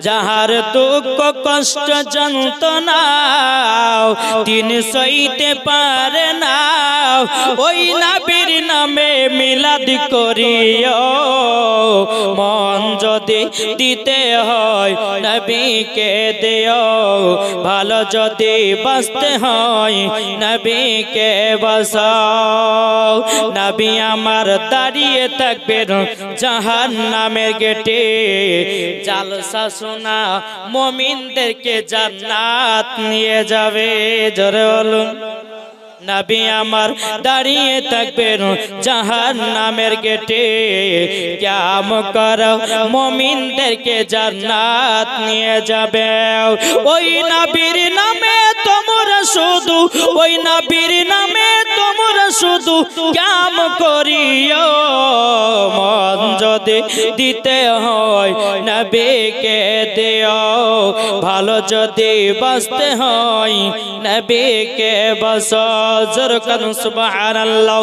যাহার দুঃখ কষ্ট যন্ত্রণা তিনি সইতে পারে না, ওই নবীর নামে মিলাদ করিও। মন যদি দিতে হয় নবীকে দিও, ভালো যদি বাঁচতে হয় নবীকে বাঁচাও। নবী আমার দাঁড়িয়ে থাকবেন জাহান্নামের গেটে, জালসা শোনা মুমিনদেরকে জান্নাত নিয়ে যাবে। জোরে বলুন। নবী আমার দাঁড়িয়ে থাকবেন জাহান্নামের গেটে, কিয়াম করো মুমিনদেরকে জান্নাত নিয়ে যাবে। ওই নবীর নামে তোমরা শুধু, ওই নবীর নামে তোমরা শুধু কিয়াম করিও। মন যদি দিতে হয় নবীকে দিও, ভালো যদি বাঁচতে হয় নবীকে বাঁচাও। জোরে কান সুবহানাল্লাহ।